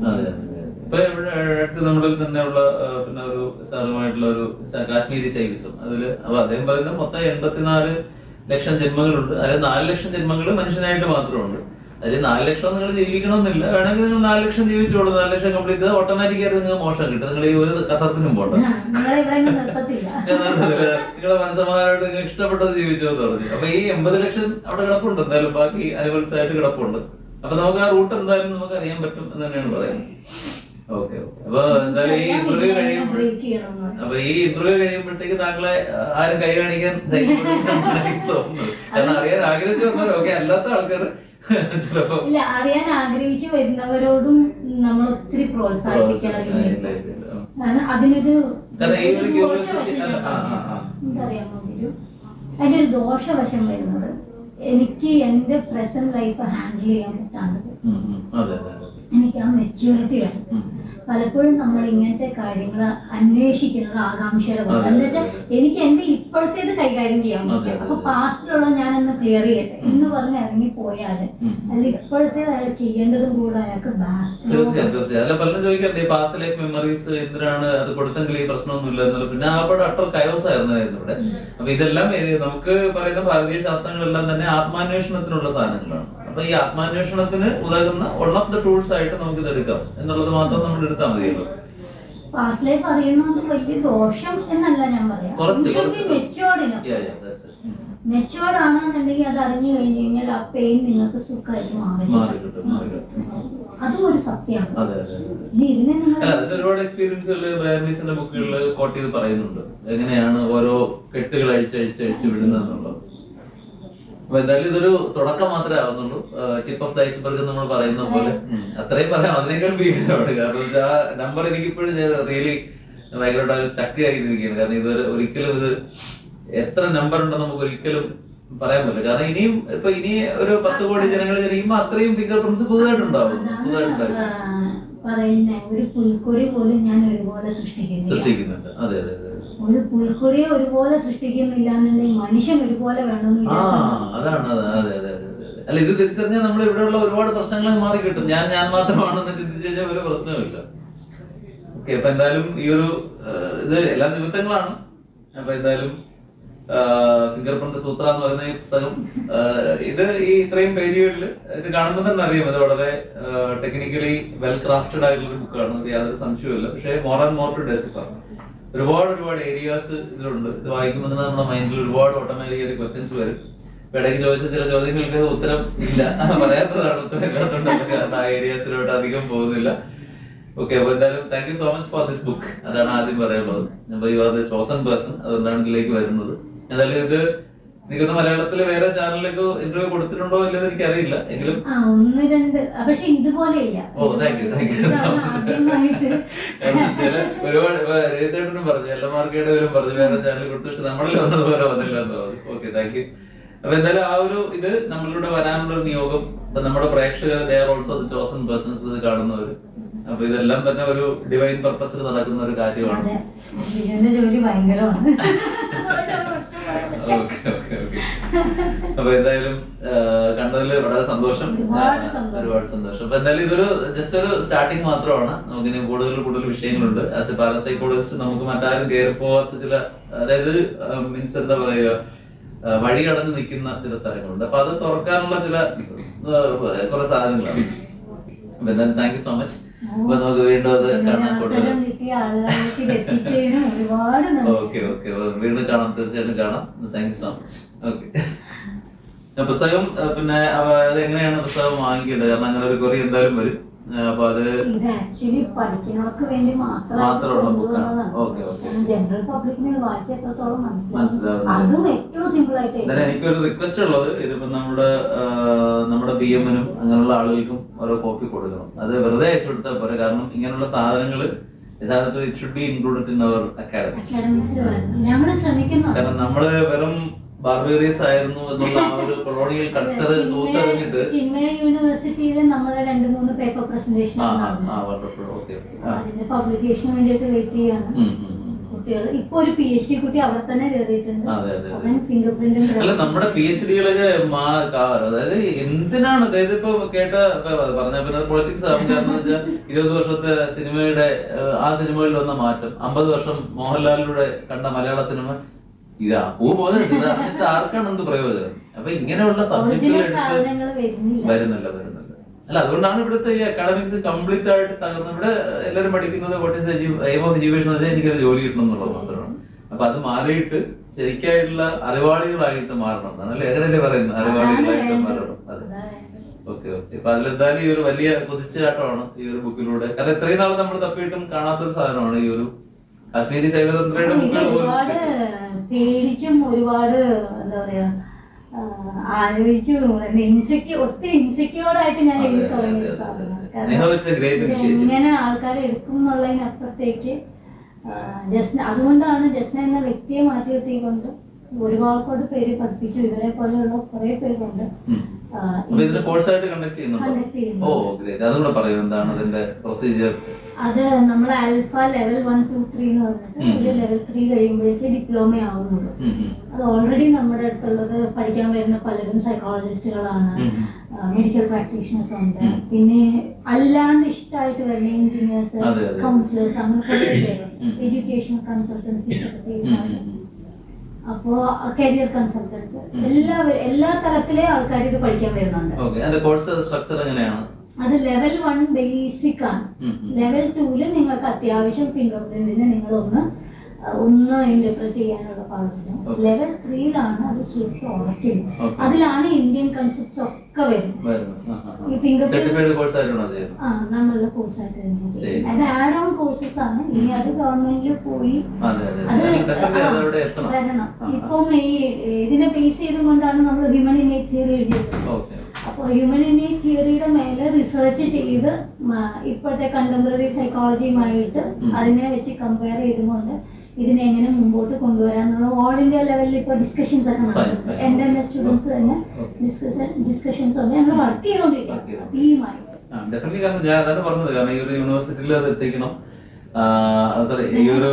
ഇപ്പൊ അടുത്ത് നമ്മളിൽ തന്നെയുള്ള പിന്നെ ഒരു സാധനമായിട്ടുള്ള ഒരു കാശ്മീരി ശൈവിസം അതില് അപ്പൊ അദ്ദേഹം പറയുന്നത് മൊത്തം 84 ലക്ഷം ജന്മങ്ങളുണ്ട്. അതിൽ 4 ലക്ഷം ജന്മങ്ങൾ മനുഷ്യനായിട്ട് മാത്രമുണ്ട്. അതിൽ 4 ലക്ഷം നിങ്ങൾ ജീവിക്കണമെന്നില്ല. വേണമെങ്കിൽ നിങ്ങൾ 4 ലക്ഷം ജീവിച്ചോളൂ. 4 ലക്ഷം കംപ്ലീറ്റ് ചെയ്താൽ ഓട്ടോമാറ്റിക്കായിട്ട് നിങ്ങൾക്ക് മോശം കിട്ടും. നിങ്ങൾ ഈ ഒരു കസർത്തിനും പോട്ടെ, നിങ്ങളെ മനസ്സമാനമായിട്ട് നിങ്ങൾ ഇഷ്ടപ്പെട്ടത് ജീവിച്ചോ എന്ന് പറഞ്ഞു. അപ്പൊ ഈ 80 ലക്ഷം അവിടെ കിടപ്പുണ്ട്. എന്തായാലും ബാക്കി അനിമൽസ് ആയിട്ട് കിടപ്പുണ്ട്. അപ്പൊ നമുക്ക് ആ റൂട്ട് എന്തായാലും നമുക്ക് അറിയാൻ പറ്റും എന്ന് തന്നെയാണ് പറയുന്നത്. Okay okay. അപ്പൊ എന്തായാലും ഈ ഇന്റർവ്യൂ കഴിയുമ്പോഴത്തേക്ക് താങ്കളെ ആരും കൈ കാണിക്കാൻ തോന്നുന്നത്. കാരണം അറിയാൻ ആഗ്രഹിച്ചു വന്നവരോ ഓക്കെ, അല്ലാത്ത ആൾക്കാർ ചിലപ്പോ അറിയാൻ ആഗ്രഹിച്ചു വരുന്നവരോടും നമ്മൾ ഒത്തിരി പ്രോത്സാഹിപ്പിക്കണം. അതിനൊരു അതിന്റെ ഒരു ദോഷവശം വരുന്നത് എനിക്ക് എന്റെ പ്രസന്റ് ലൈഫ് ഹാൻഡിൽ ചെയ്യാൻ പറ്റാണ്ടത്. എനിക്ക് ആ മെച്യൂരിറ്റി വേണം. പലപ്പോഴും നമ്മൾ ഇങ്ങനത്തെ കാര്യങ്ങൾ അന്വേഷിക്കുന്നത് ആകാംക്ഷയുടെ പോലെ. എന്താ വെച്ചാൽ എനിക്ക് എന്റെ ഇപ്പോഴത്തേത് കൈകാര്യം ചെയ്യാൻ പറ്റും. അപ്പൊ പാസ്റ്റിലുള്ള ഞാനൊന്ന് ക്ലിയർ ചെയ്യട്ടെ എന്ന് പറഞ്ഞ് ഇറങ്ങി പോയാല് അത് ഇപ്പോഴത്തേത് അയാൾ ചെയ്യേണ്ടതും കൂടെ അയാൾക്ക് എന്തിനാണ് അത് കൊടുത്തെങ്കിൽ ഈ പ്രശ്നമൊന്നുമില്ല എന്നുള്ളത്. പിന്നെ അവിടെ അട്ടർ കയോസായിരുന്നു ഇവിടെ. അപ്പൊ ഇതെല്ലാം നമുക്ക് പറയുന്ന ഭാരതീയ ശാസ്ത്രങ്ങളെല്ലാം തന്നെ ആത്മാന്വേഷണത്തിനുള്ള സാധനങ്ങളാണ്. അപ്പൊ ഈ ആത്മാന്വേഷണത്തിന് ഉതകുന്ന വൺ ഓഫ് ദ ടൂൾസ് ആയിട്ട് നമുക്ക് ഇത് എടുക്കാം എന്നുള്ളത് മാത്രം നമ്മൾ എടുത്താൽ മതിയല്ലോ. പാസ്റ്റ് ലൈഫ് അറിയുന്നത് വലിയ ദോഷം എന്നല്ല ഞാൻ പറയാം. മെച്ചോർഡ് ആണെന്നുണ്ടെങ്കിൽ അത് അറിഞ്ഞു കഴിഞ്ഞു കഴിഞ്ഞാൽ ആ പെയിൻ നിങ്ങൾക്ക് സുഖമായിട്ട് മാറി. അതും ഒരു സത്യമാണ്. ഇതിനെ ഒരുപാട് എക്സ്പീരിയൻസുകൾ ബുക്കുകളിൽ കോട്ട് ചെയ്ത് പറയുന്നുണ്ട് എങ്ങനെയാണ് ഓരോ കെട്ടുകൾ അഴിച്ചഴിച്ച് വിടുന്നതെന്നുള്ളത്. അപ്പൊ എന്തായാലും ഇതൊരു തുടക്കം മാത്രമേ ആവുന്നുള്ളൂ. ടിപ്പ് ഓഫ് ദ ഐസ്ബർഗ് നമ്മൾ പറയുന്ന പോലെ അത്രയും പറയാം. അതിനേക്കാൾ ഭീകരമാണ്. കാരണം ആ നമ്പർ എനിക്കിപ്പോഴും റിയലി ഭയങ്കരമായിട്ട് സ്റ്റക്ക് ആയിരിക്കുകയാണ്. കാരണം ഇതുവരെ ഒരിക്കലും ഇത് എത്ര നമ്പർ ഉണ്ടെന്ന് നമുക്ക് ഒരിക്കലും പറയാൻ പറ്റില്ല. കാരണം ഇനിയും ഇനി ഒരു 10 കോടി ജനങ്ങൾ ജനിക്കുമ്പോ അത്രയും ഫിംഗർ പ്രിന്റ്സ് പുതുതായിട്ടുണ്ടാവും. ഒരു പുൽക്കൊടി പോലും ഞാൻ ഒരുപോലെ സൃഷ്ടിക്കുന്നുണ്ട്. അതെ അതെ അതെ. ഒരു പുൽക്കൊടിയെ ഒരുപോലെ സൃഷ്ടിക്കുന്നില്ല എന്നുണ്ടെങ്കിൽ മനുഷ്യൻ ഒരുപോലെ വേണമെന്ന് അതാണ്. അതെ അതെ അതെ. അല്ല, ഇത് തിരിച്ചറിഞ്ഞാൽ നമ്മൾ ഇവിടെയുള്ള ഒരുപാട് പ്രശ്നങ്ങൾ മാറി കിട്ടും. ഞാൻ മാത്രമാണെന്ന് ചിന്തിച്ചു കഴിഞ്ഞാൽ ഒരു പ്രശ്നമില്ല. ഓക്കെ, അപ്പൊ എന്തായാലും ഈ ഒരു ഇത് എല്ലാ നിമിത്തങ്ങളാണ്. അപ്പൊ എന്തായാലും ഫിംഗർ പ്രിന്റ് സൂത്ര എന്ന് പറയുന്ന ഈ പുസ്തകം ഇത് ഈ ഇത്രയും പേജുകളിൽ ഇത് കാണുമ്പോൾ തന്നെ അറിയാം ഇത് വളരെ ടെക്നിക്കലി വെൽ ക്രാഫ്റ്റഡ് ആയിട്ടുള്ള ഒരു ബുക്കാണ്. അത് യാതൊരു സംശയവുമില്ല. പക്ഷേ more and more to decipher ഒരുപാട് ഏരിയാസ് ഇതിലുണ്ട്. ഇത് വായിക്കുമ്പോൾ തന്നെ നമ്മുടെ മൈൻഡിൽ ഒരുപാട് ഓട്ടോമാറ്റിക്കലി ക്വസ്റ്റ്യൻസ് വരും. ഇടയ്ക്ക് ചോദിച്ച ചില ചോദ്യങ്ങൾക്ക് ഉത്തരം ഇല്ല, പറയാത്തതാണ് ഉത്തരം ഇല്ലാത്തതുകൊണ്ട്. കാരണം ആ ഏരിയാസിലോട്ട് അധികം പോകുന്നില്ല. ഓക്കെ, അപ്പൊ എന്തായാലും thank you so much for this book. അതാണ് ആദ്യം പറയാനുള്ളത്. അപ്പൊ you are the chosen person. അതുകൊണ്ടാണ് ഇതിലേക്ക് വരുന്നത്. എന്തായാലും ഇത് എനിക്കൊന്ന് മലയാളത്തില് വേറെ ചാനലിലേക്ക് ഇന്റർവ്യൂ കൊടുത്തിട്ടുണ്ടോ ഇല്ലെന്ന് എനിക്കറിയില്ല. എങ്കിലും പക്ഷെ ഇതുപോലെയില്ല. ഓ, താങ്ക് യു ചില ഒരുപാട് രേതേട്ടനും പറഞ്ഞു, എല്ലാ മാർക്കേഡും പറഞ്ഞു വേറെ ചാനൽ കൊടുത്തു, പക്ഷെ നമ്മളിൽ വന്നതുപോലെ വന്നില്ല എന്ന് പറഞ്ഞു. Okay, thank you. അപ്പൊ എന്തായാലും ആ ഒരു ഇത് നമ്മളിലൂടെ വരാനുള്ള ഒരു നിയോഗം നമ്മുടെ പ്രേക്ഷകർ they are also the chosen persons കാണുന്നവര്. അപ്പൊ ഇതെല്ലാം തന്നെ ഒരു ഡിവൈൻ പർപ്പസിൽ നടക്കുന്ന ഒരു കാര്യമാണ്. അപ്പൊ എന്തായാലും കണ്ടതിൽ വളരെ സന്തോഷം, ഒരുപാട് സന്തോഷം. അപ്പൊ എന്തായാലും ഇതൊരു ജസ്റ്റ് ഒരു സ്റ്റാർട്ടിങ് മാത്രമാണ്. നമുക്കിനി കൂടുതൽ വിഷയങ്ങളുണ്ട്. ആസ് എ പാരസൈക്കോളജിസ്റ്റ് നമുക്ക് മറ്റാരും കയറി പോവാത്ത ചില, അതായത് മീൻസ് എന്താ പറയുക, വഴി കടന്ന് നിൽക്കുന്ന ചില സ്ഥലങ്ങളുണ്ട്. അപ്പൊ അത് തുറക്കാനുള്ള ചില കുറെ സാധനങ്ങളാണ്. അപ്പൊ എന്തായാലും താങ്ക് യു സോ മച്ച്. അപ്പൊ നമുക്ക് വീണ്ടും അത് കാണാൻ ഓക്കെ വീണ്ടും കാണാം, തീർച്ചയായിട്ടും കാണാം. Thank you so much. Okay, പുസ്തകം പിന്നെ അത് എങ്ങനെയാണ് പുസ്തകം വാങ്ങിക്കേണ്ടത്? കാരണം അങ്ങനെ ഒരു കുറി എന്തായാലും വരും. അപ്പൊ അത് പഠിക്കുന്നവർക്ക് വേണ്ടി മാത്രമുള്ള ബുക്കാണ്. ജനറൽ പബ്ലിക്കിന് വായിച്ചെത്രത്തോളം അതും ഏറ്റവും സിമ്പിൾ ആയിട്ട്. എനിക്കൊരു റിക്വസ്റ്റ് ഉള്ളത്, ഇതിപ്പോ നമ്മുടെ BM-നും അങ്ങനെയുള്ള ആളുകൾക്കും ഓരോ കോപ്പി കൊടുക്കണം. അത് വെറുതെ അയച്ചു കൊടുത്താൽ പോരെ. കാരണം ഇങ്ങനെയുള്ള സാധനങ്ങൾ യഥാർത്ഥത്തിൽ it should be included in our academics. കാരണം നമ്മള് വെറും ബാർബേറിയസ് ആയിരുന്നു എന്നുള്ള ആ ഒരു കൊളോണിയൽ കൾച്ചർ തൂത്തെറിഞ്ഞിട്ട് യൂണിവേഴ്സിറ്റിയിൽ നമ്മളെ 2-3 പേപ്പർ പ്രസന്റേഷൻ അതിന്റെ പബ്ലിക്കേഷന് വേണ്ടിയിട്ട് വെയിറ്റ് ചെയ്യാണ് കുട്ടികൾ. ഇപ്പൊ ഒരു PhD കുട്ടി അവിടെ തന്നെ കയറിയിട്ടുണ്ട്. ഫിംഗർ പ്രിന്റ് അല്ല, നമ്മുടെ PhD-കളൊക്കെ അതായത് എന്തിനാണ്, അതായത് ഇപ്പൊ പറഞ്ഞ പിന്നെ പൊളിറ്റിക്സ് ആവും. കാരണം വെച്ചാൽ 20 വർഷത്തെ സിനിമയുടെ ആ സിനിമകളിൽ വന്ന മാറ്റം, 50 വർഷം മോഹൻലാലിലൂടെ കണ്ട മലയാള സിനിമ ഇതാ പൂ പോലെ എന്നിട്ട് ആർക്കാണ് എന്ത് പ്രയോജനം? അപ്പൊ ഇങ്ങനെയുള്ള സബ്ജക്റ്റുകൾ വരുന്നില്ല. അല്ല, അതുകൊണ്ടാണ് ഇവിടുത്തെ ഈ അക്കാഡമിക്സ് കംപ്ലീറ്റ് ആയിട്ട് തകർന്ന്. ഇവിടെ എല്ലാവരും പഠിക്കുന്നത് what is aim of education എന്ന് വെച്ചാൽ എനിക്കൊരു ജോലി കിട്ടണം എന്നുള്ളത് മാത്രമാണ്. അപ്പൊ അത് മാറിയിട്ട് ശരിക്കായിട്ടുള്ള അറിവാളികളായിട്ട് മാറണം എന്നാണ് ലേഖനല്ലേ പറയുന്നത്. അറിവാളികളായിട്ട് മാറണം. അതെ, ഓക്കെ. അപ്പൊ അതിലെന്തായാലും ഈ ഒരു വലിയ കുതിച്ചുചാട്ടമാണ് ഈ ഒരു ബുക്കിലൂടെ. കാരണം ഇത്രയും നാൾ നമ്മൾ തപ്പിയിട്ടും കാണാത്തൊരു സാധനമാണ് ഈ ഒരു കാശ്മീരി ശൈവതന്ത്രയുടെ ബുക്കുകൾ. ഒരുപാട് പേടിച്ചും ഒരുപാട് എന്താ പറയാ ആലോചിച്ചു ഒത്തിരി ഇൻസെക്യൂർഡ് ആയിട്ട് ഞാൻ എഴുതി തുടങ്ങിയ സാധനമാണ്. കാരണം ഇങ്ങനെ ആൾക്കാരെ എടുക്കും എന്നുള്ളതിനപ്പുറത്തേക്ക് അതുകൊണ്ടാണ് ജസ്ന എന്ന വ്യക്തിയെ മാറ്റി നിർത്തിക്കൊണ്ട് ഒരുപാട് പേര് പഠിപ്പിച്ചു. ഇവരെ പോലെയുള്ള കുറെ പേര് കൊണ്ട് അത് നമ്മൾ ആൽഫ ലെവൽ 1, 2, 3 എന്ന് പറഞ്ഞിട്ട് ലെവൽ 3 കഴിയുമ്പോഴേക്ക് ഡിപ്ലോമ ആവുന്നുള്ളൂ. അത് ഓൾറെഡി നമ്മുടെ അടുത്തുള്ളത് പഠിക്കാൻ വരുന്ന പലരും സൈക്കോളജിസ്റ്റുകളാണ്, മെഡിക്കൽ പ്രാക്ടീഷണേഴ്സ് ഉണ്ട്, പിന്നെ അല്ലാണ്ട് ഇഷ്ടമായിട്ട് വരുന്ന എഞ്ചിനീയേഴ്സ്, കൗൺസിലേഴ്സ്, അങ്ങനെ എഡ്യൂക്കേഷൻ കൺസൾട്ടൻസി അപ്പോ കരിയർ കൺസൾട്ടൻസ് എല്ലാ തരത്തിലെ ആൾക്കാർ ഇത് പഠിക്കാൻ വരുന്നുണ്ട്. അത് ലെവൽ 1 ബേസിക് ആണ്. ലെവൽ 2 നിങ്ങൾക്ക് അത്യാവശ്യം ഫിംഗർ പ്രിന്റിന് നിങ്ങളൊന്ന് ഇന്റർപ്രറ്റ് ചെയ്യാനുള്ള പാടില്ല. ലെവൽ 3 അത് ശരിക്കും ഉറക്കുന്നത്. അതിലാണ് ഇന്ത്യൻ കൺസെപ്റ്റ്സ് ഒക്കെ വരുന്നത്. ഈ ഫിംഗർ നമ്മളുടെ കോഴ്സായിട്ട് അത് ആഡ് ഓൺ കോഴ്സസ് ആണ്. ഇനി അത് ഗവൺമെന്റിൽ പോയി അത് വരണം. ഇപ്പം ഇതിനെ ബേസ് ചെയ്തുകൊണ്ടാണ് നമ്മൾ ഹ്യൂമൻ ഇന്നേറ്റ് തിയറി എഴുതിയത്. അപ്പോൾ ഹ്യൂമൻ ഇന്നേറ്റ് തിയറിയുടെ മേലെ റിസർച്ച് ചെയ്ത് ഇപ്പോഴത്തെ കണ്ടംപററി സൈക്കോളജിയുമായിട്ട് അതിനെ വെച്ച് കമ്പയർ ചെയ്തുകൊണ്ട് ഇതിനെ എങ്ങനെ മുമ്പോട്ട് കൊണ്ടുവരാന്നുള്ള ഓൾ ഇന്ത്യ ലെവലിൽ ഇപ്പോൾ ഡിസ്കഷൻസ് ഒക്കെ നടക്കുന്നുണ്ട്. എൻ്റെ സ്റ്റുഡൻസ് തന്നെ ഡിസ്കഷൻസ് ഉണ്ട്. ഞങ്ങൾ വർക്ക് ചെയ്തുകൊണ്ടിരിക്കുകയാണ് ടീമായിട്ട്. കാരണം ഞാൻ അതാണ് പറഞ്ഞത്. കാരണം ഈ ഒരു യൂണിവേഴ്സിറ്റിയിൽ അത് എത്തിക്കണം, സോറി ഈ ഒരു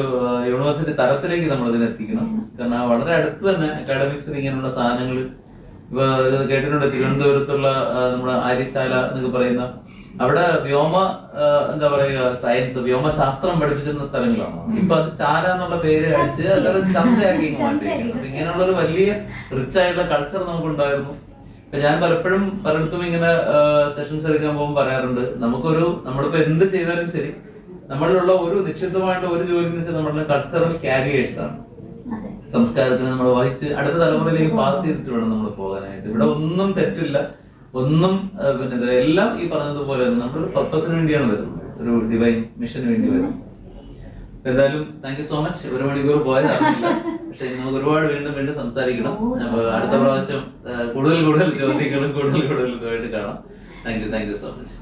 യൂണിവേഴ്സിറ്റി തലത്തിലേക്ക് നമ്മൾ അതിനെ എത്തിക്കണം. കാരണം വളരെ അടുത്ത് തന്നെ അക്കാഡമിക്സിൽ ഇങ്ങനെയുള്ള സാധനങ്ങൾ ഇപ്പൊ കേട്ടിട്ടുണ്ട്. തിരുവനന്തപുരത്തുള്ള നമ്മുടെ ആര്യശാല എന്നൊക്കെ പറയുന്ന അവിടെ വ്യോമ എന്താ പറയുക സയൻസ് വ്യോമശാസ്ത്രം പഠിപ്പിച്ചിരുന്ന സ്ഥലങ്ങളാണ്. ഇപ്പൊ അത് ചാല എന്നുള്ള പേര് അടിച്ച് അതൊരു ചന്തയാക്കി മാറ്റിയിരിക്കണം. അപ്പൊ ഇങ്ങനെയുള്ള ഒരു വലിയ റിച്ച് ആയിട്ടുള്ള കൾച്ചർ നമുക്കുണ്ടായിരുന്നു. ഇപ്പൊ ഞാൻ പലപ്പോഴും പലയിടത്തും ഇങ്ങനെ സെഷൻസ് എടുക്കാൻ പോകുമ്പോൾ പറയാറുണ്ട്, നമ്മളിപ്പോ എന്ത് ചെയ്താലും ശരി നമ്മളിലുള്ള ഒരു നിക്ഷിപ്തമായിട്ട് ഒരു ജോലി എന്ന് വെച്ചാൽ നമ്മളുടെ കൾച്ചറൽ കാരിയേഴ്സ് ആണ്. സംസ്കാരത്തിന് നമ്മൾ വഹിച്ച് അടുത്ത തലമുറയിലേക്ക് പാസ് ചെയ്തിട്ട് വേണം നമ്മൾ പോകാനായിട്ട്. ഇവിടെ ഒന്നും തെറ്റില്ല, ഒന്നും പിന്നെ എല്ലാം ഈ പറഞ്ഞതുപോലെ നമ്മളൊരു പർപ്പസിന് വേണ്ടിയാണ് വരുന്നത്, ഒരു ഡിവൈൻ മിഷന് വേണ്ടി വരുന്നത്. എന്തായാലും താങ്ക് യു സോ മച്ച്. 1 മണിക്കൂർ പോയതാണില്ല, പക്ഷെ നമുക്ക് ഒരുപാട് വീണ്ടും സംസാരിക്കണം. അടുത്ത പ്രാവശ്യം കൂടുതൽ ചോദ്യങ്ങളും കൂടുതൽ ഇതുമായിട്ട് കാണാം. Thank you so much.